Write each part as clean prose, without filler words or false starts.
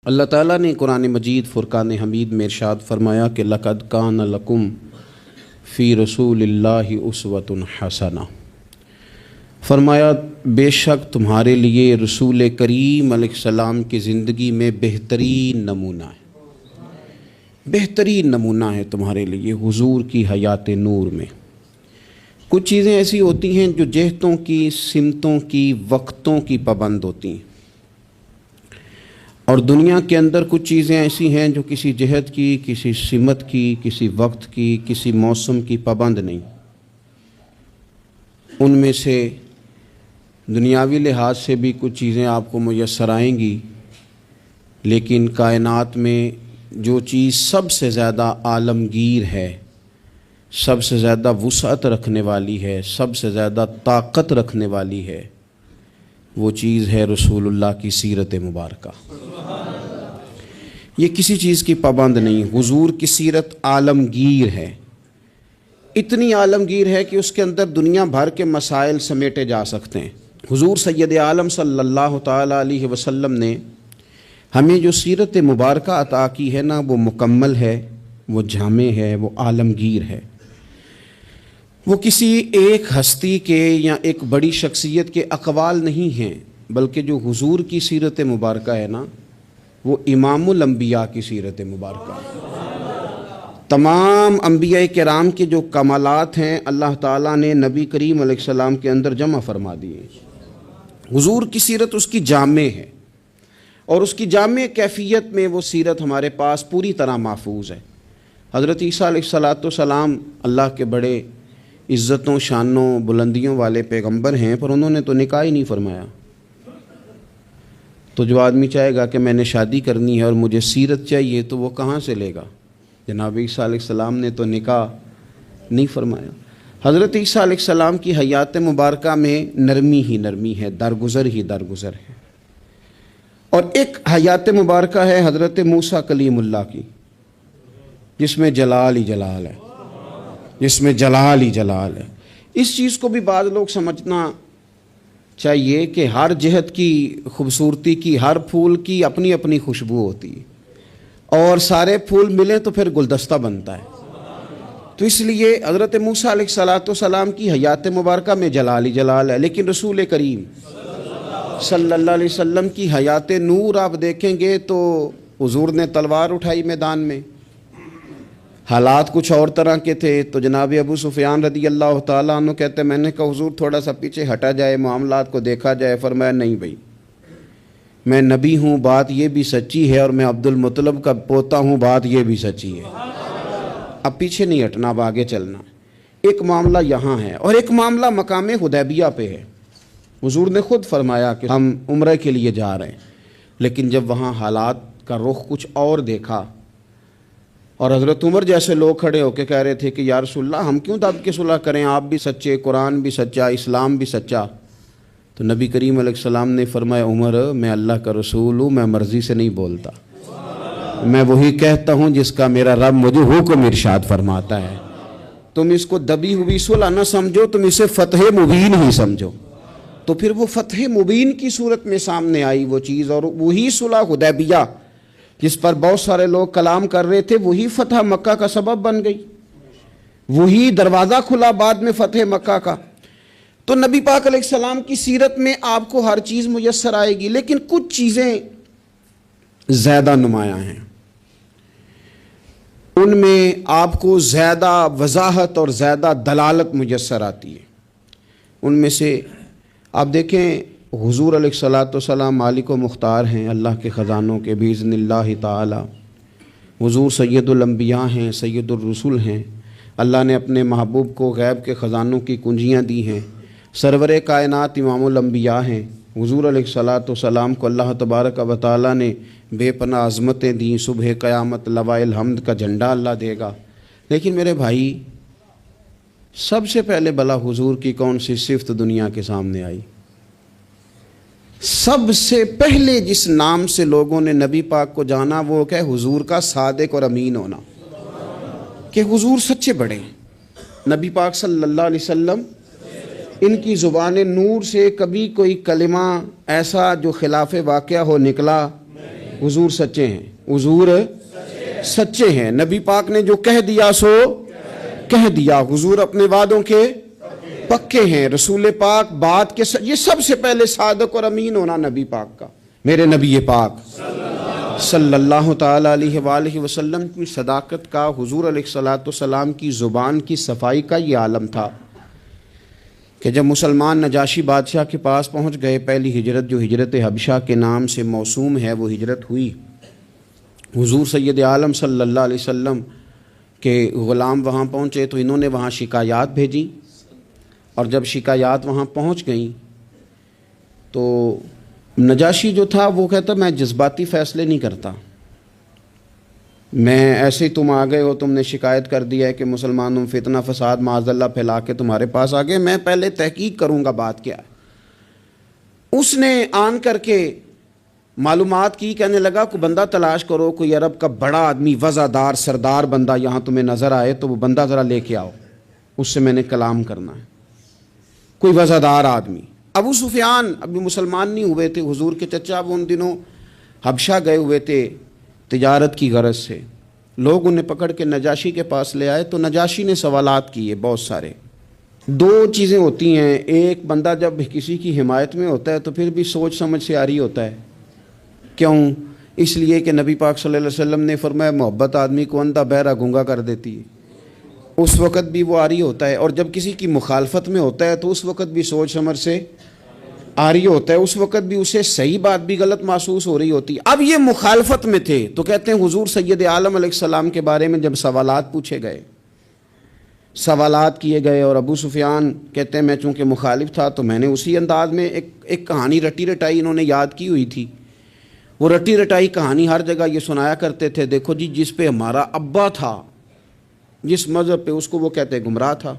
اللہ تعالیٰ نے قرآن مجید فرقان حمید میں ارشاد فرمایا کہ لقد کان لکم فی رسول اللہ اسوۃ حسنہ، فرمایا بے شک تمہارے لیے رسول کریم علیہ السلام کی زندگی میں بہترین نمونہ ہے، بہترین نمونہ ہے تمہارے لیے حضور کی حیات نور میں۔ کچھ چیزیں ایسی ہوتی ہیں جو جہتوں کی، سمتوں کی، وقتوں کی پابند ہوتی ہیں، اور دنیا کے اندر کچھ چیزیں ایسی ہیں جو کسی جہت کی، کسی سمت کی، کسی وقت کی، کسی موسم کی پابند نہیں۔ ان میں سے دنیاوی لحاظ سے بھی کچھ چیزیں آپ کو میسر آئیں گی، لیکن کائنات میں جو چیز سب سے زیادہ عالمگیر ہے، سب سے زیادہ وسعت رکھنے والی ہے، سب سے زیادہ طاقت رکھنے والی ہے، وہ چیز ہے رسول اللہ کی سیرت مبارکہ۔ یہ کسی چیز کی پابند نہیں، حضور کی سیرت عالمگیر ہے، اتنی عالمگیر ہے کہ اس کے اندر دنیا بھر کے مسائل سمیٹے جا سکتے ہیں۔ حضور سید عالم صلی اللہ تعالیٰ علیہ وسلم نے ہمیں جو سیرت مبارکہ عطا کی ہے نا، وہ مکمل ہے، وہ جامع ہے، وہ عالمگیر ہے۔ وہ کسی ایک ہستی کے یا ایک بڑی شخصیت کے اقوال نہیں ہیں، بلکہ جو حضور کی سیرت مبارکہ ہے نا، وہ امام الانبیاء کی سیرت مبارکہ ہے۔ تمام انبیاء کرام کے جو کمالات ہیں اللہ تعالیٰ نے نبی کریم علیہ السلام کے اندر جمع فرما دیے۔ حضور کی سیرت اس کی جامع ہے، اور اس کی جامع کیفیت میں وہ سیرت ہمارے پاس پوری طرح محفوظ ہے۔ حضرت عیسیٰ علیہ السلام اللہ کے بڑے عزتوں، شانوں، بلندیوں والے پیغمبر ہیں، پر انہوں نے تو نکاح ہی نہیں فرمایا۔ تو جو آدمی چاہے گا کہ میں نے شادی کرنی ہے اور مجھے سیرت چاہیے، تو وہ کہاں سے لے گا؟ جناب عیسیٰ علیہ السلام نے تو نکاح نہیں فرمایا۔ حضرت عیسیٰ علیہ السلام کی حیات مبارکہ میں نرمی ہی نرمی ہے، درگزر ہی درگزر ہے۔ اور ایک حیات مبارکہ ہے حضرت موسیٰ کلیم اللہ کی، جس میں جلال ہی جلال ہے، جس میں جلال ہی جلال ہے۔ اس چیز کو بھی بعض لوگ سمجھنا چاہیے کہ ہر جہت کی خوبصورتی کی، ہر پھول کی اپنی اپنی خوشبو ہوتی ہے، اور سارے پھول ملیں تو پھر گلدستہ بنتا ہے۔ تو اس لیے حضرت موسیٰ علیہ السلام کی حیات مبارکہ میں جلال ہی جلال ہے، لیکن رسول کریم صلی اللہ علیہ وسلم کی حیات نور آپ دیکھیں گے تو حضور نے تلوار اٹھائی میدان میں، حالات کچھ اور طرح کے تھے، تو جناب ابو سفیان رضی اللہ تعالیٰ عنہ کہتے ہیں میں نے کہا حضور تھوڑا سا پیچھے ہٹا جائے، معاملات کو دیکھا جائے۔ فرمایا نہیں بھائی، میں نبی ہوں، بات یہ بھی سچی ہے، اور میں عبد المطلب کا پوتا ہوں، بات یہ بھی سچی ہے۔ اب پیچھے نہیں ہٹنا، اب آگے چلنا۔ ایک معاملہ یہاں ہے، اور ایک معاملہ مقام حدیبیہ پہ ہے۔ حضور نے خود فرمایا کہ ہم عمرہ کے لیے جا رہے ہیں، لیکن جب وہاں حالات کا رخ کچھ اور دیکھا، اور حضرت عمر جیسے لوگ کھڑے ہو کے کہہ رہے تھے کہ یا رسول اللہ ہم کیوں دب کے صلح کریں، آپ بھی سچے، قرآن بھی سچا، اسلام بھی سچا۔ تو نبی کریم علیہ السلام نے فرمایا عمر میں اللہ کا رسول ہوں، میں مرضی سے نہیں بولتا، میں وہی کہتا ہوں جس کا میرا رب مجھے حکم ارشاد فرماتا ہے۔ تم اس کو دبی ہوئی صلح نہ سمجھو، تم اسے فتح مبین ہی سمجھو۔ تو پھر وہ فتح مبین کی صورت میں سامنے آئی وہ چیز، اور وہی صلح حدیبیہ جس پر بہت سارے لوگ کلام کر رہے تھے، وہی فتح مکہ کا سبب بن گئی، وہی دروازہ کھلا بعد میں فتح مکہ کا۔ تو نبی پاک علیہ السلام کی سیرت میں آپ کو ہر چیز میسر آئے گی، لیکن کچھ چیزیں زیادہ نمایاں ہیں، ان میں آپ کو زیادہ وضاحت اور زیادہ دلالت میسر آتی ہے۔ ان میں سے آپ دیکھیں حضور علیہ السلام مالک و مختار ہیں اللہ کے خزانوں کے باذن اللہ تعالی۔ حضور سید الانبیاء ہیں، سید الرسل ہیں، اللہ نے اپنے محبوب کو غیب کے خزانوں کی کنجیاں دی ہیں۔ سرور کائنات امام الانبیاء ہیں، حضور علیہ السلام کو اللہ تبارک و تعالی نے بے پناہ عظمتیں دیں، صبح قیامت لواء الحمد کا جھنڈا اللہ دے گا۔ لیکن میرے بھائی، سب سے پہلے بلا حضور کی کون سی صفت دنیا کے سامنے آئی؟ سب سے پہلے جس نام سے لوگوں نے نبی پاک کو جانا وہ کہ حضور کا صادق اور امین ہونا، کہ حضور سچے بڑے ہیں۔ نبی پاک صلی اللہ علیہ وسلم ان کی زبان نور سے کبھی کوئی کلمہ ایسا جو خلاف واقعہ ہو نکلا؟ حضور سچے ہیں، حضور سچے ہیں، نبی پاک نے جو کہہ دیا سو کہہ دیا، حضور اپنے وعدوں کے پکے ہیں، رسول پاک بات کے یہ سب سے پہلے صادق اور امین ہونا نبی پاک کا، میرے نبی پاک صلی اللہ تعالی علیہ وآلہ وسلم کی صداقت کا، حضور علیہ الصلوۃ والسلام کی زبان کی صفائی کا یہ عالم تھا کہ جب مسلمان نجاشی بادشاہ کے پاس پہنچ گئے، پہلی ہجرت جو ہجرت حبشہ کے نام سے موسوم ہے وہ ہجرت ہوئی، حضور سید عالم صلی اللہ علیہ وسلم کے غلام وہاں پہنچے تو انہوں نے وہاں شکایات بھیجی، اور جب شکایات وہاں پہنچ گئیں تو نجاشی جو تھا وہ کہتا میں جذباتی فیصلے نہیں کرتا، میں ایسے تم آ گئے ہو، تم نے شکایت کر دیا ہے کہ مسلمانوں فتنہ فساد معاذ اللہ پھیلا کے تمہارے پاس آ گئے، میں پہلے تحقیق کروں گا بات کیا ہے۔ اس نے آن کر کے معلومات کی، کہنے لگا کوئی بندہ تلاش کرو، کوئی عرب کا بڑا آدمی وزادار سردار بندہ یہاں تمہیں نظر آئے تو وہ بندہ ذرا لے کے آؤ، اس سے میں نے کلام کرنا ہے، کوئی وزادار آدمی۔ ابو سفیان ابھی مسلمان نہیں ہوئے تھے، حضور کے چچا، وہ ان دنوں حبشہ گئے ہوئے تھے تجارت کی غرض سے، لوگ انہیں پکڑ کے نجاشی کے پاس لے آئے تو نجاشی نے سوالات کیے بہت سارے۔ دو چیزیں ہوتی ہیں، ایک بندہ جب کسی کی حمایت میں ہوتا ہے تو پھر بھی سوچ سمجھ سے آری ہوتا ہے، کیوں؟ اس لیے کہ نبی پاک صلی اللہ علیہ وسلم نے فرمایا محبت آدمی کو اندھا بہرا گونگا کر دیتی ہے، اس وقت بھی وہ آری ہوتا ہے، اور جب کسی کی مخالفت میں ہوتا ہے تو اس وقت بھی سوچ سمجھ سے آری ہوتا ہے، اس وقت بھی اسے صحیح بات بھی غلط محسوس ہو رہی ہوتی ہے۔ اب یہ مخالفت میں تھے تو کہتے ہیں حضور سید عالم علیہ السلام کے بارے میں جب سوالات پوچھے گئے، سوالات کیے گئے، اور ابو سفیان کہتے ہیں میں چونکہ مخالف تھا تو میں نے اسی انداز میں ایک کہانی رٹی رٹائی انہوں نے یاد کی ہوئی تھی، وہ رٹی رٹائی کہانی ہر جگہ یہ سنایا کرتے تھے، دیکھو جی جس پہ ہمارا ابا تھا، جس مذہب پہ، اس کو وہ کہتے ہیں گمراہ تھا،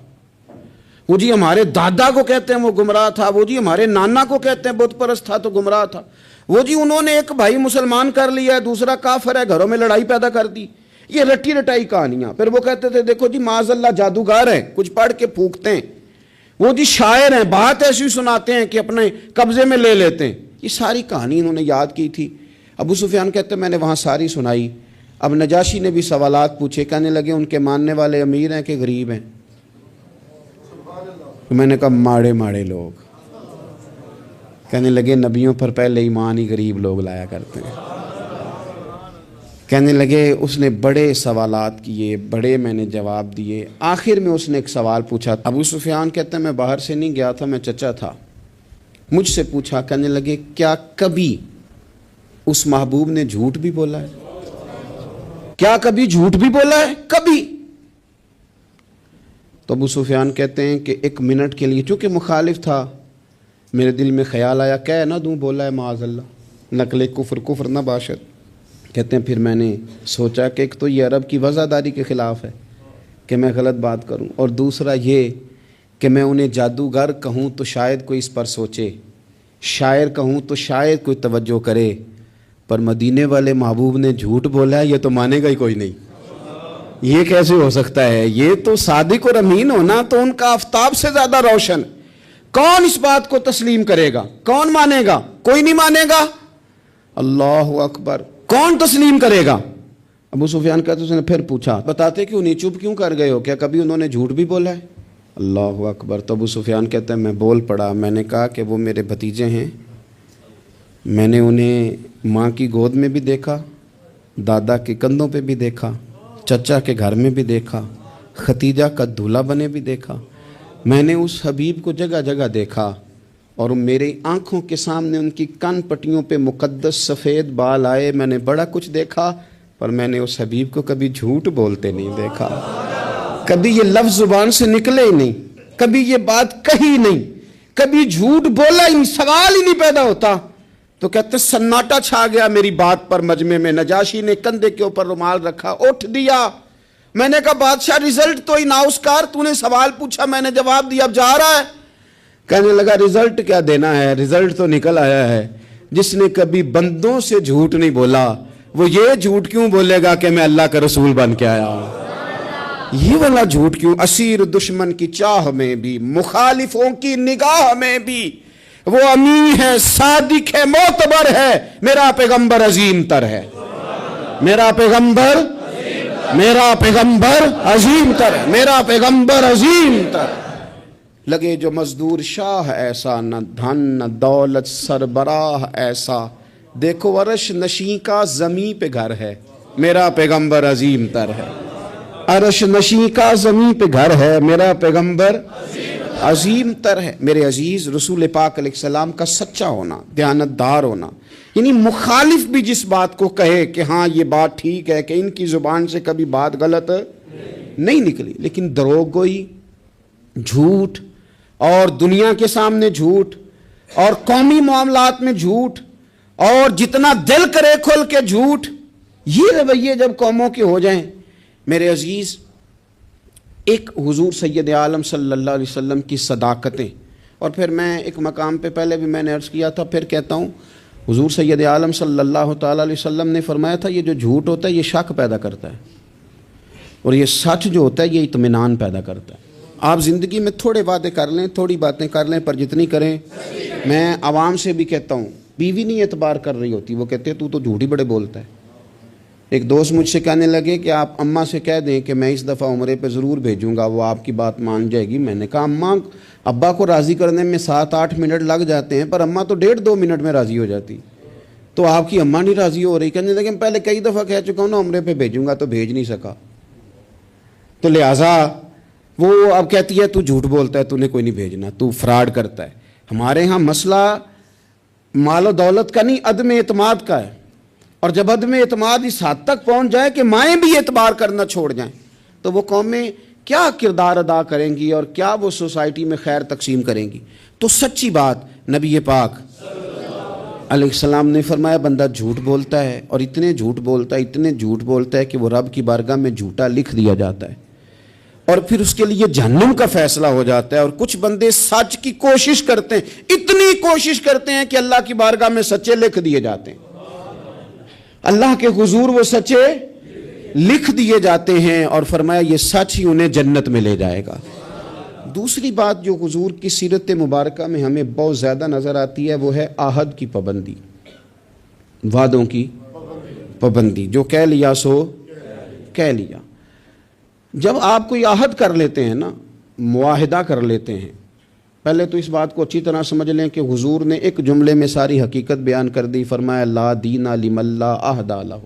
وہ جی ہمارے دادا کو کہتے ہیں وہ گمراہ تھا، وہ جی ہمارے نانا کو کہتے ہیں بت پرست تھا تو گمراہ تھا، وہ جی انہوں نے ایک بھائی مسلمان کر لیا ہے، دوسرا کافر ہے، گھروں میں لڑائی پیدا کر دی، یہ رٹی رٹائی کہانیاں۔ پھر وہ کہتے تھے دیکھو جی معاذ اللہ جادوگر ہیں، کچھ پڑھ کے پھونکتے ہیں، وہ جی شاعر ہیں، بات ایسی سناتے ہیں کہ اپنے قبضے میں لے لیتے ہیں، یہ ساری کہانی انہوں نے یاد کی تھی۔ ابو سفیان کہتے ہیں میں نے وہاں ساری سنائی، اب نجاشی نے بھی سوالات پوچھے، کہنے لگے ان کے ماننے والے امیر ہیں کہ غریب ہیں؟ میں نے کہا ماڑے ماڑے لوگ۔ کہنے لگے نبیوں پر پہلے ایمان ہی غریب لوگ لایا کرتے ہیں۔ کہنے لگے اس نے بڑے سوالات کیے، بڑے میں نے جواب دیے، آخر میں اس نے ایک سوال پوچھا۔ ابو سفیان کہتے ہیں میں باہر سے نہیں گیا تھا، میں چچا تھا، مجھ سے پوچھا، کہنے لگے کیا کبھی اس محبوب نے جھوٹ بھی بولا ہے؟ کیا کبھی جھوٹ بھی بولا ہے؟ کبھی؟ تو ابو سفیان کہتے ہیں کہ ایک منٹ کے لیے چونکہ مخالف تھا، میرے دل میں خیال آیا کہہ نہ دوں بولا ہے معاذ اللہ، نقل کفر کفر نہ باشد۔ کہتے ہیں پھر میں نے سوچا کہ ایک تو یہ عرب کی وزاداری کے خلاف ہے کہ میں غلط بات کروں، اور دوسرا یہ کہ میں انہیں جادوگر کہوں تو شاید کوئی اس پر سوچے، شاعر کہوں تو شاید کوئی توجہ کرے، پر مدینے والے محبوب نے جھوٹ بولا ہے یہ تو مانے گا ہی کوئی نہیں، یہ کیسے ہو سکتا ہے؟ یہ تو صادق اور امین ہونا تو ان کا آفتاب سے زیادہ روشن، کون اس بات کو تسلیم کرے گا؟ کون مانے گا؟ کوئی نہیں مانے گا۔ اللہ اکبر، کون تسلیم کرے گا؟ ابو سفیان کہتے اس نے پھر پوچھا بتاتے کیوں نہیں، چپ کیوں کر گئے ہو، کیا کبھی انہوں نے جھوٹ بھی بولا ہے؟ اللہ اکبر۔ تو ابو سفیان کہتے ہیں میں بول پڑا، میں نے کہا کہ وہ میرے بھتیجے ہیں، میں نے انہیں ماں کی گود میں بھی دیکھا، دادا کے کندھوں پہ بھی دیکھا، چچا کے گھر میں بھی دیکھا، ختیجہ کا دولہا بنے بھی دیکھا، میں نے اس حبیب کو جگہ جگہ دیکھا، اور میری آنکھوں کے سامنے ان کی کان پٹیوں پہ مقدس سفید بال آئے، میں نے بڑا کچھ دیکھا، پر میں نے اس حبیب کو کبھی جھوٹ بولتے نہیں دیکھا، کبھی یہ لفظ زبان سے نکلے ہی نہیں، کبھی یہ بات کہی نہیں، کبھی جھوٹ بولا ہی نہیں، سوال ہی نہیں پیدا ہوتا۔ تو کہتے سناٹا چھا گیا میری بات پر مجمع میں، نجاشی نے کندھے کے اوپر رومال رکھا، اٹھ دیا۔ میں نے کہا بادشاہ رزلٹ تو ہی ناؤسکار، تو نے سوال پوچھا میں نے جواب دیا، اب جا رہا ہے؟ کہنے لگا رزلٹ کیا دینا ہے، رزلٹ تو نکل آیا ہے، جس نے کبھی بندوں سے جھوٹ نہیں بولا وہ یہ جھوٹ کیوں بولے گا کہ میں اللہ کا رسول بن کے آیا ہوں؟ یہ والا جھوٹ کیوں؟ اسیر دشمن کی چاہ میں بھی، مخالفوں کی نگاہ میں بھی، وہ امی ہے، صادق ہے، معتبر ہے، میرا پیغمبر عظیم تر ہے، میرا پیغمبر عظیم تر ہے، میرا پیغمبر عظیم تر ہے۔ لگے جو مزدور شاہ ایسا، نہ دھن نہ دولت سربراہ ایسا، دیکھو عرش نشیں کا زمین پہ گھر ہے، میرا پیغمبر عظیم تر ہے۔ عرش نشیں کا زمین پہ گھر ہے، میرا پیغمبر عظیم تر ہے۔ میرے عزیز، رسول پاک علیہ السلام کا سچا ہونا، دیانتدار ہونا، یعنی مخالف بھی جس بات کو کہے کہ ہاں یہ بات ٹھیک ہے، کہ ان کی زبان سے کبھی بات غلط نہیں نکلی، لیکن دروغ گوئی، جھوٹ، اور دنیا کے سامنے جھوٹ، اور قومی معاملات میں جھوٹ، اور جتنا دل کرے کھل کے جھوٹ، یہ رویے جب قوموں کے ہو جائیں، میرے عزیز، ایک حضور سید عالم صلی اللہ علیہ وسلم کی صداقتیں، اور پھر میں ایک مقام پہ پہلے بھی میں نے عرض کیا تھا، پھر کہتا ہوں، حضور سید عالم صلی اللہ تعالیٰ علیہ وسلم نے فرمایا تھا، یہ جو جھوٹ ہوتا ہے یہ شک پیدا کرتا ہے، اور یہ سچ جو ہوتا ہے یہ اطمینان پیدا کرتا ہے۔ آپ زندگی میں تھوڑے وعدے کر لیں، تھوڑی باتیں کر لیں، پر جتنی کریں، میں عوام سے بھی کہتا ہوں، بیوی نہیں اعتبار کر رہی ہوتی، وہ کہتے ہیں تو جھوٹ ہی بڑے بولتا ہے۔ ایک دوست مجھ سے کہنے لگے کہ آپ اماں سے کہہ دیں کہ میں اس دفعہ عمرے پہ ضرور بھیجوں گا، وہ آپ کی بات مان جائے گی۔ میں نے کہا اماں ابا کو راضی کرنے میں 7-8 منٹ لگ جاتے ہیں، پر اماں تو 1.5-2 منٹ میں راضی ہو جاتی، تو آپ کی اماں نہیں راضی ہو رہی۔ کہنے لگے میں پہلے کئی دفعہ کہہ چکا ہوں نا عمرے پہ بھیجوں گا، تو بھیج نہیں سکا، تو لہٰذا وہ اب کہتی ہے تو جھوٹ بولتا ہے، تو نے کوئی نہیں بھیجنا، تو فراڈ کرتا ہے۔ ہمارے ہاں مسئلہ مال و دولت کا نہیں، عدم اعتماد کا ہے، اور جب عدم اعتماد اس حد تک پہنچ جائے کہ مائیں بھی اعتبار کرنا چھوڑ جائیں، تو وہ قومیں کیا کردار ادا کریں گی، اور کیا وہ سوسائٹی میں خیر تقسیم کریں گی۔ تو سچی بات، نبی پاک علیہ السلام نے فرمایا بندہ جھوٹ بولتا ہے، اور اتنے جھوٹ بولتا ہے کہ وہ رب کی بارگاہ میں جھوٹا لکھ دیا جاتا ہے، اور پھر اس کے لیے جہنم کا فیصلہ ہو جاتا ہے۔ اور کچھ بندے سچ کی کوشش کرتے ہیں، اتنی کوشش کرتے ہیں کہ اللہ کی بارگاہ میں سچے لکھ دیے جاتے ہیں، اللہ کے حضور وہ سچے لکھ دیے جاتے ہیں، اور فرمایا یہ سچ ہی انہیں جنت میں لے جائے گا۔ دوسری بات جو حضور کی سیرت مبارکہ میں ہمیں بہت زیادہ نظر آتی ہے، وہ ہے عہد کی پابندی، وعدوں کی پابندی۔ جو کہہ لیا سو کہہ لیا۔ جب آپ کوئی عہد کر لیتے ہیں نا، معاہدہ کر لیتے ہیں، پہلے تو اس بات کو اچھی طرح سمجھ لیں کہ حضور نے ایک جملے میں ساری حقیقت بیان کر دی، فرمایا لا دین لمن لا عہد لہ،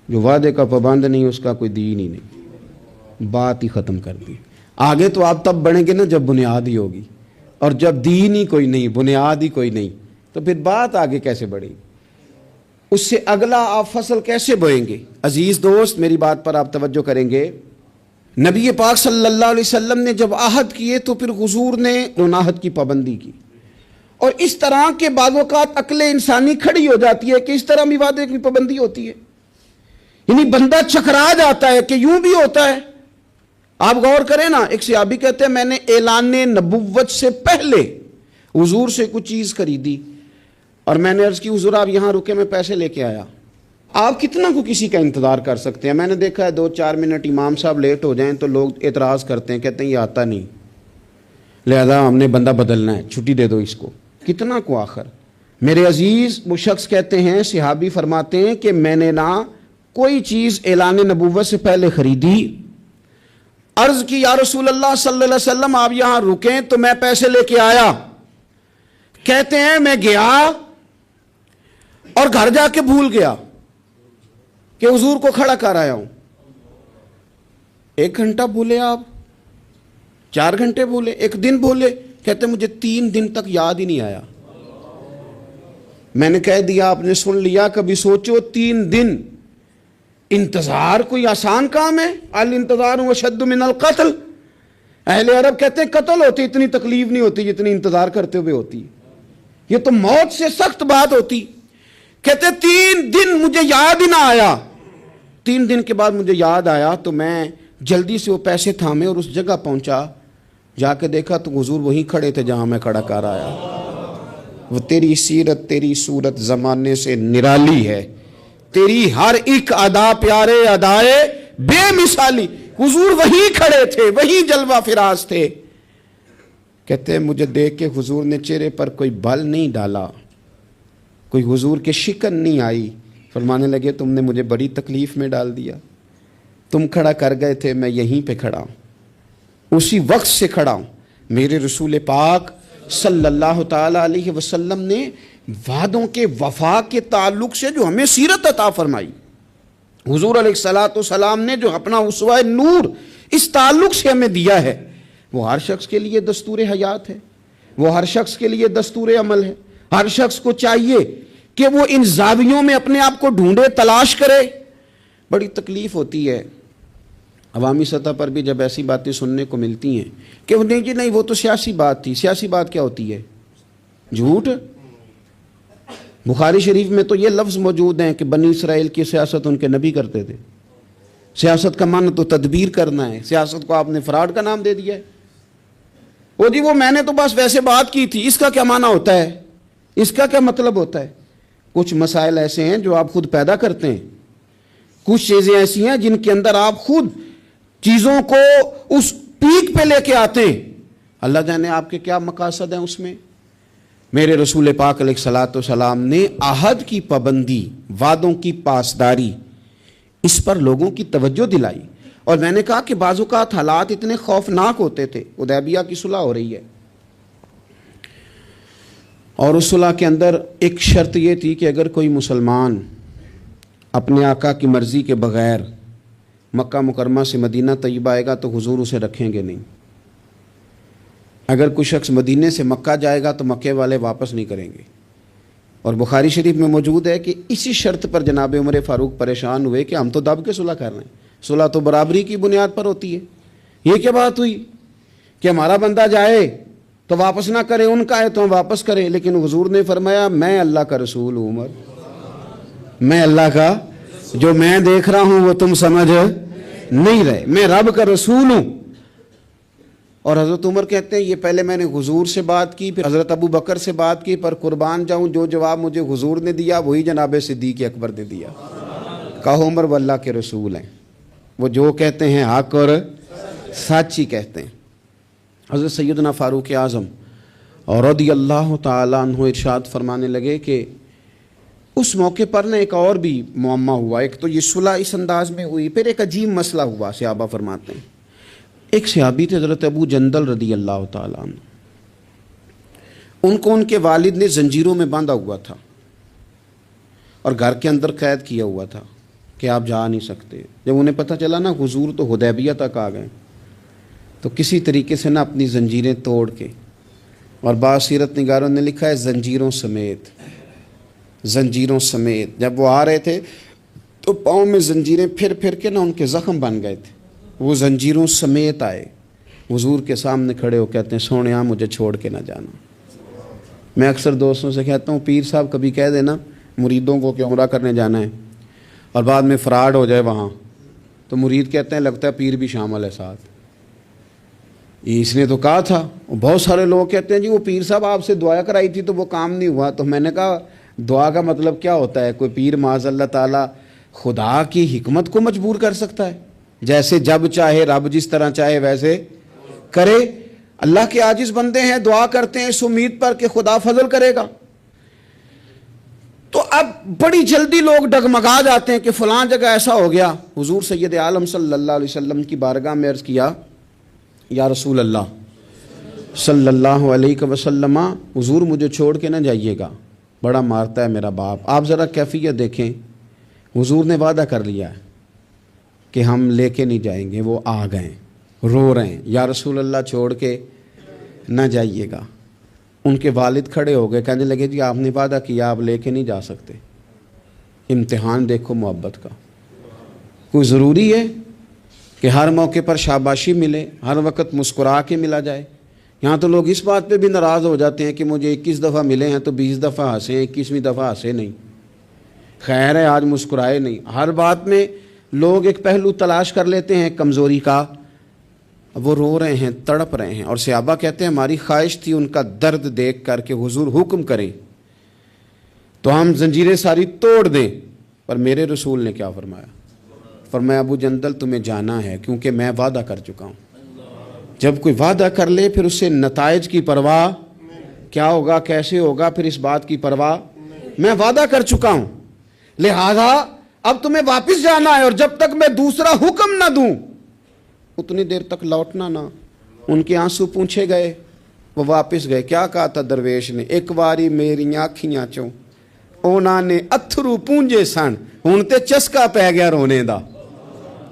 جو وعدے کا پابند نہیں اس کا کوئی دین ہی نہیں، بات ہی ختم کر دی۔ آگے تو آپ تب بڑھیں گے نا جب بنیاد ہی ہوگی، اور جب دین ہی کوئی نہیں، بنیاد ہی کوئی نہیں، تو پھر بات آگے کیسے بڑھے گی، اس سے اگلا آپ فصل کیسے بوئیں گے؟ عزیز دوست، میری بات پر آپ توجہ کریں گے، نبی پاک صلی اللہ علیہ وسلم نے جب عہد کیے تو پھر حضور نے ان عہد کی پابندی کی، اور اس طرح کے بعض اوقات عقل انسانی کھڑی ہو جاتی ہے کہ اس طرح بھی وعدے کی پابندی ہوتی ہے، یعنی بندہ چکرا جاتا ہے کہ یوں بھی ہوتا ہے۔ آپ غور کریں نا، ایک صحابی کہتے ہیں میں نے اعلان نبوت سے پہلے حضور سے کچھ چیز خریدی، اور میں نے عرض کی حضور آپ یہاں رکے، میں پیسے لے کے آیا۔ آپ کتنا کو کسی کا انتظار کر سکتے ہیں؟ میں نے دیکھا ہے 2-4 منٹ امام صاحب لیٹ ہو جائیں تو لوگ اعتراض کرتے ہیں، کہتے ہیں یہ آتا نہیں، لہذا ہم نے بندہ بدلنا ہے، چھٹی دے دو اس کو۔ کتنا کو آخر؟ میرے عزیز، وہ شخص کہتے ہیں، صحابی فرماتے ہیں کہ میں نے نہ کوئی چیز اعلان نبوت سے پہلے خریدی، عرض کی یا رسول اللہ صلی اللہ علیہ وسلم آپ یہاں رکیں تو میں پیسے لے کے آیا۔ کہتے ہیں میں گیا اور گھر جا کے بھول گیا کہ حضور کو کھڑا کر آیا ہوں۔ 1 گھنٹہ بھولے آپ، 4 گھنٹے بھولے، 1 دن بھولے، کہتے مجھے 3 دن تک یاد ہی نہیں آیا۔ میں نے کہہ دیا آپ نے سن لیا، کبھی سوچو 3 دن انتظار کوئی آسان کام ہے؟ الانتظار اشد من القتل۔ اہل عرب کہتے ہیں قتل ہوتی اتنی تکلیف نہیں ہوتی جتنی انتظار کرتے ہوئے ہوتی، یہ تو موت سے سخت بات ہوتی۔ کہتے 3 دن مجھے یاد ہی نہ آیا۔ 3 دن کے بعد مجھے یاد آیا تو میں جلدی سے وہ پیسے تھامے اور اس جگہ پہنچا، جا کے دیکھا تو حضور وہیں کھڑے تھے جہاں میں کھڑا کر آیا۔ وہ تیری سیرت تیری صورت زمانے سے نرالی ہے، تیری ہر ایک ادا پیارے ادائے بے مثالی۔ حضور وہیں کھڑے تھے، وہیں جلوہ فراز تھے۔ کہتے ہیں مجھے دیکھ کے حضور نے چہرے پر کوئی بل نہیں ڈالا، کوئی حضور کے شکن نہیں آئی. فرمانے لگے تم نے مجھے بڑی تکلیف میں ڈال دیا، تم کھڑا کر گئے تھے، میں یہیں پہ کھڑا ہوں، اسی وقت سے کھڑا ہوں. میرے رسول پاک صلی اللہ تعالیٰ علیہ وسلم نے وعدوں کے وفا کے تعلق سے جو ہمیں سیرت عطا فرمائی، حضور علیہ الصلوۃ والسلام نے جو اپنا اسوہ نور اس تعلق سے ہمیں دیا ہے، وہ ہر شخص کے لیے دستور حیات ہے، وہ ہر شخص کے لیے دستور عمل ہے. ہر شخص کو چاہیے کہ وہ ان زاویوں میں اپنے آپ کو ڈھونڈے، تلاش کرے. بڑی تکلیف ہوتی ہے عوامی سطح پر بھی جب ایسی باتیں سننے کو ملتی ہیں کہ نہیں جی نہیں وہ تو سیاسی بات تھی. سیاسی بات کیا ہوتی ہے؟ جھوٹ. بخاری شریف میں تو یہ لفظ موجود ہیں کہ بنی اسرائیل کی سیاست ان کے نبی کرتے تھے. سیاست کا معنی تو تدبیر کرنا ہے، سیاست کو آپ نے فراڈ کا نام دے دیا ہے. وہ جی وہ میں نے تو بس ویسے بات کی تھی، اس کا کیا معنی ہوتا ہے؟ اس کا کیا مطلب ہوتا ہے؟ کچھ مسائل ایسے ہیں جو آپ خود پیدا کرتے ہیں، کچھ چیزیں ایسی ہیں جن کے اندر آپ خود چیزوں کو اس پیک پہ لے کے آتے ہیں. اللہ جانے آپ کے کیا مقاصد ہیں اس میں. میرے رسول پاک علیہ الصلوۃ والسلام نے عہد کی پابندی، وعدوں کی پاسداری، اس پر لوگوں کی توجہ دلائی. اور میں نے کہا کہ بعض اوقات حالات اتنے خوفناک ہوتے تھے. حدیبیہ کی صلح ہو رہی ہے اور اس صلح کے اندر ایک شرط یہ تھی کہ اگر کوئی مسلمان اپنے آقا کی مرضی کے بغیر مکہ مکرمہ سے مدینہ طیبہ آئے گا تو حضور اسے رکھیں گے نہیں. اگر کوئی شخص مدینے سے مکہ جائے گا تو مکے والے واپس نہیں کریں گے. اور بخاری شریف میں موجود ہے کہ اسی شرط پر جناب عمر فاروق پریشان ہوئے کہ ہم تو دب کے صلح کر رہے ہیں، صلح تو برابری کی بنیاد پر ہوتی ہے. یہ کیا بات ہوئی کہ ہمارا بندہ جائے تو واپس نہ کرے، ان کا ہے تو ہم واپس کریں. لیکن حضور نے فرمایا میں اللہ کا رسول ہوں عمر، میں اللہ کا، جو میں دیکھ رہا ہوں وہ تم سمجھ نہیں رہے، میں رب کا رسول ہوں. اور حضرت عمر کہتے ہیں یہ پہلے میں نے حضور سے بات کی، پھر حضرت ابو بکر سے بات کی، پر قربان جاؤں جو جواب مجھے حضور نے دیا وہی جناب صدیق اکبر نے دیا. کہو عمر وہ اللہ کے رسول ہیں، وہ جو کہتے ہیں حق اور سچ ہی کہتے ہیں. حضرت سیدنا فاروق اعظم اور رضی اللہ تعالیٰ عنہ ارشاد فرمانے لگے کہ اس موقع پر نہ ایک اور بھی معمہ ہوا. ایک تو یہ صلح اس انداز میں ہوئی، پھر ایک عجیب مسئلہ ہوا. صحابہ فرماتے ہیں ایک صحابی تھے حضرت ابو جندل رضی اللہ تعالیٰ عنہ، ان کو ان کے والد نے زنجیروں میں باندھا ہوا تھا اور گھر کے اندر قید کیا ہوا تھا کہ آپ جا نہیں سکتے. جب انہیں پتہ چلا نا حضور تو حدیبیہ تک آ گئے تو کسی طریقے سے نا اپنی زنجیریں توڑ کے، اور بعض سیرت نگاروں نے لکھا ہے زنجیروں سمیت، زنجیروں سمیت جب وہ آ رہے تھے تو پاؤں میں زنجیریں پھر پھر کے نا ان کے زخم بن گئے تھے. وہ زنجیروں سمیت آئے حضور کے سامنے کھڑے ہو کہتے ہیں سونیا مجھے چھوڑ کے نہ جانا. میں اکثر دوستوں سے کہتا ہوں پیر صاحب کبھی کہہ دینا مریدوں کو کہ عمرہ کرنے جانا ہے اور بعد میں فراڈ ہو جائے وہاں تو مرید کہتے ہیں لگتا ہے پیر بھی شامل ہے ساتھ. اس نے تو کہا تھا. بہت سارے لوگ کہتے ہیں جی وہ پیر صاحب آپ سے دعا کرائی تھی تو وہ کام نہیں ہوا. تو میں نے کہا دعا کا مطلب کیا ہوتا ہے؟ کوئی پیر معاذ اللہ تعالیٰ خدا کی حکمت کو مجبور کر سکتا ہے؟ جیسے جب چاہے رب جس طرح چاہے ویسے کرے. اللہ کے عاجز بندے ہیں، دعا کرتے ہیں اس امید پر کہ خدا فضل کرے گا. تو اب بڑی جلدی لوگ ڈگمگا جاتے ہیں کہ فلاں جگہ ایسا ہو گیا. حضور سید عالم صلی اللہ علیہ وسلم کی بارگاہ میں عرض کیا یا رسول اللہ صلی اللہ علیہ وسلم، حضور مجھے چھوڑ کے نہ جائیے گا، بڑا مارتا ہے میرا باپ. آپ ذرا کیفیت دیکھیں. حضور نے وعدہ کر لیا ہے کہ ہم لے کے نہیں جائیں گے. وہ آ گئے رو رہے ہیں یا رسول اللہ چھوڑ کے نہ جائیے گا. ان کے والد کھڑے ہو گئے، کہنے لگے جی آپ نے وعدہ کیا آپ لے کے نہیں جا سکتے. امتحان دیکھو محبت کا. کوئی ضروری ہے کہ ہر موقع پر شاباشی ملے، ہر وقت مسکرا کے ملا جائے؟ یہاں تو لوگ اس بات پہ بھی ناراض ہو جاتے ہیں کہ مجھے 21 دفعہ ملے ہیں تو 20 دفعہ ہنسے، 21ویں دفعہ ہنسے نہیں. خیر ہے آج مسکرائے نہیں. ہر بات میں لوگ ایک پہلو تلاش کر لیتے ہیں کمزوری کا. وہ رو رہے ہیں، تڑپ رہے ہیں. اور صحابہ کہتے ہیں ہماری خواہش تھی ان کا درد دیکھ کر کہ حضور حکم کریں تو ہم زنجیریں ساری توڑ دیں. پر میرے رسول نے کیا فرمایا؟ فرمایا ابو جندل تمہیں جانا ہے کیونکہ میں وعدہ کر چکا ہوں جب کوئی وعدہ کر لے پھر اس سے نتائج کی پرواہ، کیا ہوگا کیسے ہوگا، پھر اس بات کی پرواہ، میں وعدہ کر چکا ہوں لہذا اب تمہیں واپس جانا ہے، اور جب تک میں دوسرا حکم نہ دوں اتنی دیر تک لوٹنا نہ۔ ان کے آنسو پونچھے گئے، وہ واپس گئے۔ کیا کہا تھا درویش نے؟ ایک واری میری آنکھیاں چوں اونا نے اتھرو پونجے سن، ہن تے چسکا پی گیا رونے دا،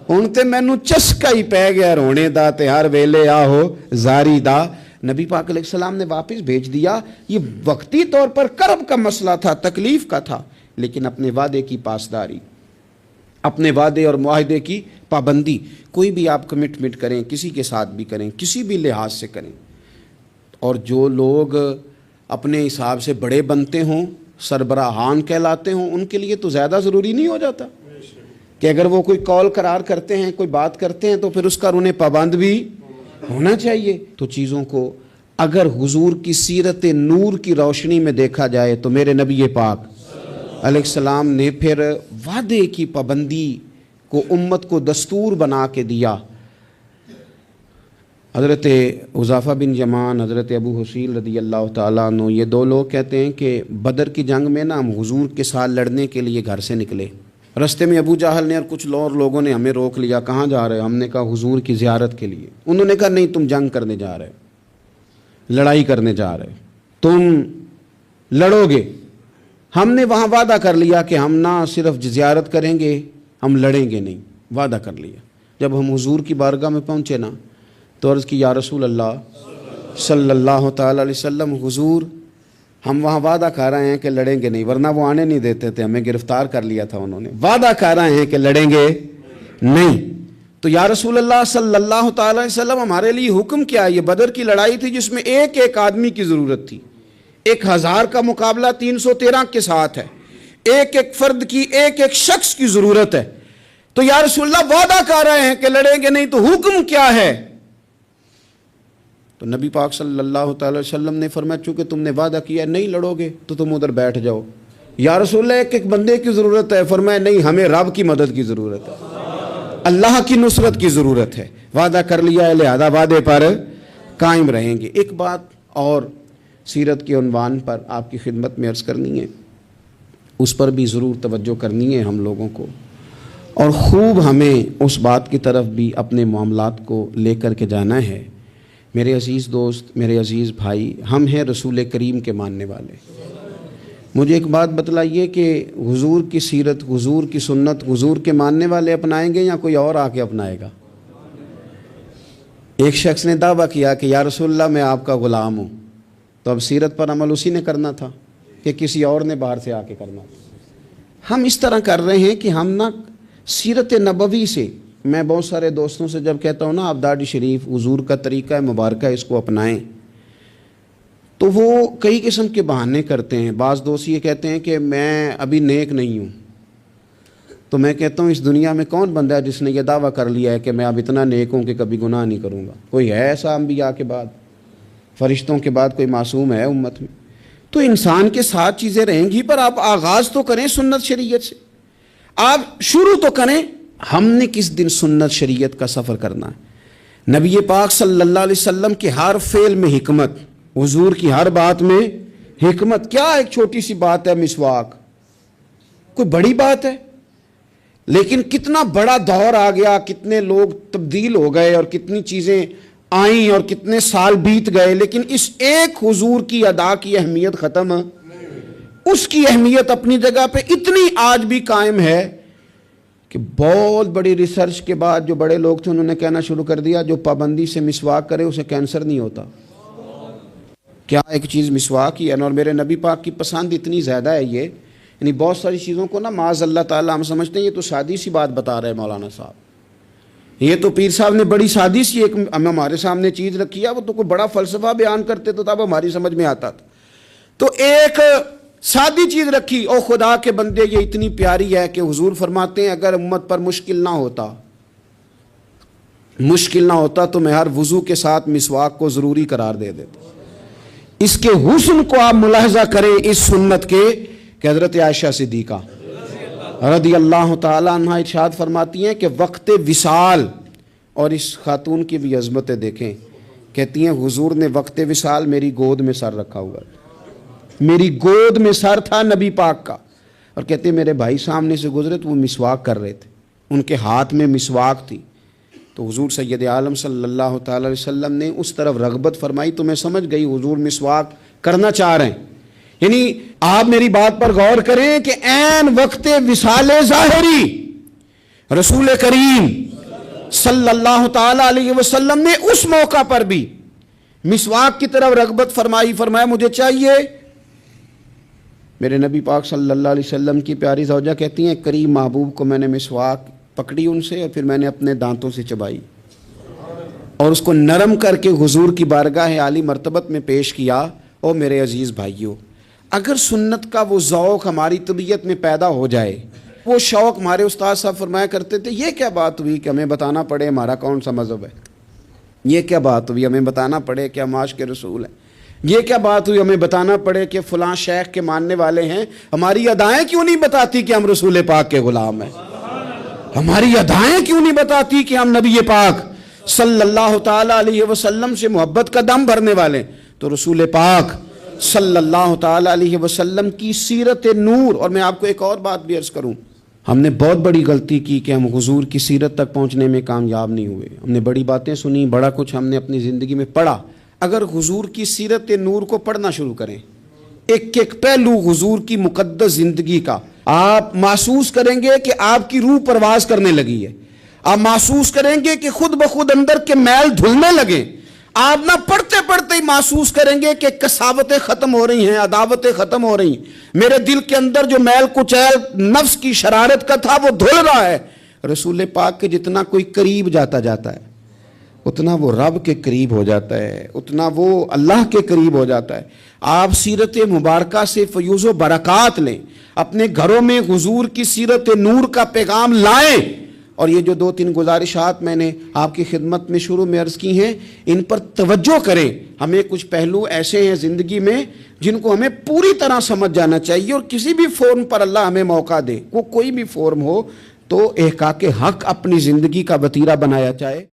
ہن تے مینوں چسکا ہی پی گیا رونے دا، تے ہر ویلے آہو زاری دا۔ نبی پاک علیہ السلام نے واپس بھیج دیا۔ یہ وقتی طور پر کرب کا مسئلہ تھا، تکلیف کا تھا، لیکن اپنے وعدے کی پاسداری، اپنے وعدے اور معاہدے کی پابندی۔ کوئی بھی آپ کمٹمنٹ کریں، کسی کے ساتھ بھی کریں، کسی بھی لحاظ سے کریں، اور جو لوگ اپنے حساب سے بڑے بنتے ہوں، سربراہان کہلاتے ہوں، ان کے لیے تو زیادہ ضروری نہیں ہو جاتا کہ اگر وہ کوئی قول قرار کرتے ہیں، کوئی بات کرتے ہیں، تو پھر اس کا انہیں پابند بھی ہونا چاہیے۔ تو چیزوں کو اگر حضور کی سیرت نور کی روشنی میں دیکھا جائے تو میرے نبی پاک علیہ السلام نے پھر وعدے کی پابندی کو امت کو دستور بنا کے دیا۔ حضرت حذیفہ بن یمان، حضرت ابو حسیل رضی اللہ تعالیٰ عنہ، یہ دو لوگ کہتے ہیں کہ بدر کی جنگ میں نا ہم حضور کے ساتھ لڑنے کے لیے گھر سے نکلے، رستے میں ابو جہل نے اور کچھ اور لوگوں نے ہمیں روک لیا، کہاں جا رہے ہو؟ ہم نے کہا حضور کی زیارت کے لیے۔ انہوں نے کہا نہیں، تم جنگ کرنے جا رہے ہو، لڑائی کرنے جا رہے ہو، تم لڑو گے۔ ہم نے وہاں وعدہ کر لیا کہ ہم نہ صرف زیارت کریں گے، ہم لڑیں گے نہیں، وعدہ کر لیا۔ جب ہم حضور کی بارگاہ میں پہنچے نا تو عرض کی یا رسول اللہ صلی اللہ تعالی علیہ وسلم، حضور ہم وہاں وعدہ کر رہے ہیں کہ لڑیں گے نہیں، ورنہ وہ آنے نہیں دیتے تھے، ہمیں گرفتار کر لیا تھا انہوں نے، وعدہ کر رہے ہیں کہ لڑیں گے نہیں۔ تو یا رسول اللہ صلی اللہ تعالی علیہ وسلم ہمارے لیے حکم کیا ہے؟ یہ بدر کی لڑائی تھی جس میں ایک ایک آدمی کی ضرورت تھی، 1000 کا مقابلہ 313 کے ساتھ ہے، ایک ایک فرد کی، ایک ایک شخص کی ضرورت ہے۔ تو یا رسول اللہ وعدہ کر رہے ہیں کہ لڑیں گے نہیں، تو حکم کیا ہے؟ تو نبی پاک صلی اللہ تعالی وسلم نے فرمایا چونکہ تم نے وعدہ کیا نہیں لڑو گے تو تم ادھر بیٹھ جاؤ۔ یا رسول اللہ ایک ایک بندے کی ضرورت ہے، فرمایا نہیں، ہمیں رب کی مدد کی ضرورت ہے، اللہ کی نصرت کی ضرورت ہے، وعدہ کر لیا ہے لہذا وعدے پر قائم رہیں گے۔ ایک بات اور سیرت کے عنوان پر آپ کی خدمت میں عرض کرنی ہے، اس پر بھی ضرور توجہ کرنی ہے ہم لوگوں کو، اور خوب ہمیں اس بات کی طرف بھی اپنے معاملات کو لے کر کے جانا ہے۔ میرے عزیز دوست، میرے عزیز بھائی، ہم ہیں رسول کریم کے ماننے والے۔ مجھے ایک بات بتلائیے کہ حضور کی سیرت، حضور کی سنت، حضور کے ماننے والے اپنائیں گے یا کوئی اور آ کے اپنائے گا؟ ایک شخص نے دعویٰ کیا کہ یا رسول اللہ میں آپ کا غلام ہوں، تو اب سیرت پر عمل اسی نے کرنا تھا کہ کسی اور نے باہر سے آ کے کرنا تھا؟ ہم اس طرح کر رہے ہیں کہ ہم نہ سیرت نبوی سے، میں بہت سارے دوستوں سے جب کہتا ہوں نا آپ داڑھی شریف حضور کا طریقہ ہے مبارکہ اس کو اپنائیں، تو وہ کئی قسم کے بہانے کرتے ہیں۔ بعض دوست یہ کہتے ہیں کہ میں ابھی نیک نہیں ہوں، تو میں کہتا ہوں اس دنیا میں کون بندہ ہے جس نے یہ دعویٰ کر لیا ہے کہ میں اب اتنا نیک ہوں کہ کبھی گناہ نہیں کروں گا؟ کوئی ہے ایسا انبیاء کے بعد، فرشتوں کے بعد کوئی معصوم ہے امت میں؟ تو انسان کے ساتھ چیزیں رہیں گی، پر آپ آغاز تو کریں سنت شریعت سے، آپ شروع تو کریں۔ ہم نے کس دن سنت شریعت کا سفر کرنا ہے؟ نبی پاک صلی اللہ علیہ وسلم کے ہر فعل میں حکمت، حضور کی ہر بات میں حکمت۔ کیا ایک چھوٹی سی بات ہے مسواک، کوئی بڑی بات ہے؟ لیکن کتنا بڑا دور آ گیا، کتنے لوگ تبدیل ہو گئے اور کتنی چیزیں آئیں اور کتنے سال بیت گئے، لیکن اس ایک حضور کی ادا کی اہمیت ختم، اس کی اہمیت اپنی جگہ پہ اتنی آج بھی قائم ہے کہ بہت بڑی ریسرچ کے بعد جو بڑے لوگ تھے انہوں نے کہنا شروع کر دیا جو پابندی سے مسواک کرے اسے کینسر نہیں ہوتا۔ کیا ایک چیز مسواک ہی ہے، اور میرے نبی پاک کی پسند اتنی زیادہ ہے یہ، یعنی بہت ساری چیزوں کو نا معاذ اللہ تعالیٰ ہم سمجھتے ہیں یہ تو سادی سی بات بتا رہے مولانا صاحب، یہ تو پیر صاحب نے بڑی سادی سی ایک ہمارے سامنے چیز رکھی ہے، وہ تو کوئی بڑا فلسفہ بیان کرتے تو تب ہماری سمجھ میں آتا تھا۔ تو ایک سادی چیز رکھی، او خدا کے بندے یہ اتنی پیاری ہے کہ حضور فرماتے ہیں اگر امت پر مشکل نہ ہوتا تو میں ہر وضو کے ساتھ مسواک کو ضروری قرار دے دیتا۔ اس کے حسن کو آپ ملاحظہ کریں اس سنت کے کہ حضرت عائشہ صدیقہ رضی اللہ تعالیٰ عنہ ارشاد فرماتی ہیں کہ وقت وصال، اور اس خاتون کی بھی عظمتیں دیکھیں، کہتی ہیں حضور نے وقت وصال میری گود میں سر رکھا ہوا تھا، میری گود میں سر تھا نبی پاک کا، اور کہتے ہیں میرے بھائی سامنے سے گزرے تو وہ مسواک کر رہے تھے، ان کے ہاتھ میں مسواک تھی، تو حضور سید عالم صلی اللہ تعالی علیہ وسلم نے اس طرف رغبت فرمائی، تو میں سمجھ گئی حضور مسواک کرنا چاہ رہے ہیں۔ یعنی آپ میری بات پر غور کریں کہ عین وقت وصال ظاہری رسول کریم صلی اللہ تعالی علیہ وسلم نے اس موقع پر بھی مسواک کی طرف رغبت فرمائی، فرمایا مجھے چاہیے۔ میرے نبی پاک صلی اللہ علیہ وسلم کی پیاری زوجہ کہتی ہیں کریم محبوب کو میں نے مسواک پکڑی ان سے، اور پھر میں نے اپنے دانتوں سے چبائی اور اس کو نرم کر کے حضور کی بارگاہ عالی مرتبت میں پیش کیا۔ اور میرے عزیز بھائیوں، اگر سنت کا وہ ذوق ہماری طبیعت میں پیدا ہو جائے، وہ شوق، ہمارے استاد صاحب فرمایا کرتے تھے یہ کیا بات ہوئی کہ ہمیں بتانا پڑے ہمارا کون سا مذہب ہے، یہ کیا بات ہوئی ہمیں بتانا پڑے کہ ہم عاشق رسول ہیں، یہ کیا بات ہوئی ہمیں بتانا پڑے کہ فلاں شیخ کے ماننے والے ہیں، ہماری ادائیں کیوں نہیں بتاتی کہ ہم رسول پاک کے غلام ہیں، ہماری ادائیں کیوں نہیں بتاتی کہ ہم نبی پاک صلی اللہ تعالی علیہ وسلم سے محبت کا دم بھرنے والے۔ تو رسول پاک صلی اللہ تعالی علیہ وسلم کی سیرت نور، اور میں آپ کو ایک اور بات بھی عرض کروں، ہم نے بہت بڑی غلطی کی کہ ہم حضور کی سیرت تک پہنچنے میں کامیاب نہیں ہوئے، ہم نے بڑی باتیں سنی، بڑا کچھ ہم نے اپنی زندگی میں پڑھا۔ اگر حضور کی سیرت نور کو پڑھنا شروع کریں، ایک ایک پہلو حضور کی مقدس زندگی کا، آپ محسوس کریں گے کہ آپ کی روح پرواز کرنے لگی ہے، آپ محسوس کریں گے کہ خود بخود اندر کے میل دھلنے لگے، آپ نہ پڑھتے پڑھتے ہی محسوس کریں گے کہ کساوتیں ختم ہو رہی ہیں، عداوتیں ختم ہو رہی ہیں، میرے دل کے اندر جو میل کچیل نفس کی شرارت کا تھا وہ دھل رہا ہے۔ رسول پاک کے جتنا کوئی قریب جاتا ہے اتنا وہ رب کے قریب ہو جاتا ہے، اتنا وہ اللہ کے قریب ہو جاتا ہے۔ آپ سیرت مبارکہ سے فیوز و برکات لیں، اپنے گھروں میں حضور کی سیرت نور کا پیغام لائیں، اور یہ جو 2-3 گزارشات میں نے آپ کی خدمت میں شروع میں عرض کی ہیں ان پر توجہ کریں۔ ہمیں کچھ پہلو ایسے ہیں زندگی میں جن کو ہمیں پوری طرح سمجھ جانا چاہیے، اور کسی بھی فورم پر اللہ ہمیں موقع دے، وہ کوئی بھی فورم ہو، تو احقاق حق اپنی زندگی کا وتیرہ بنایا جائے۔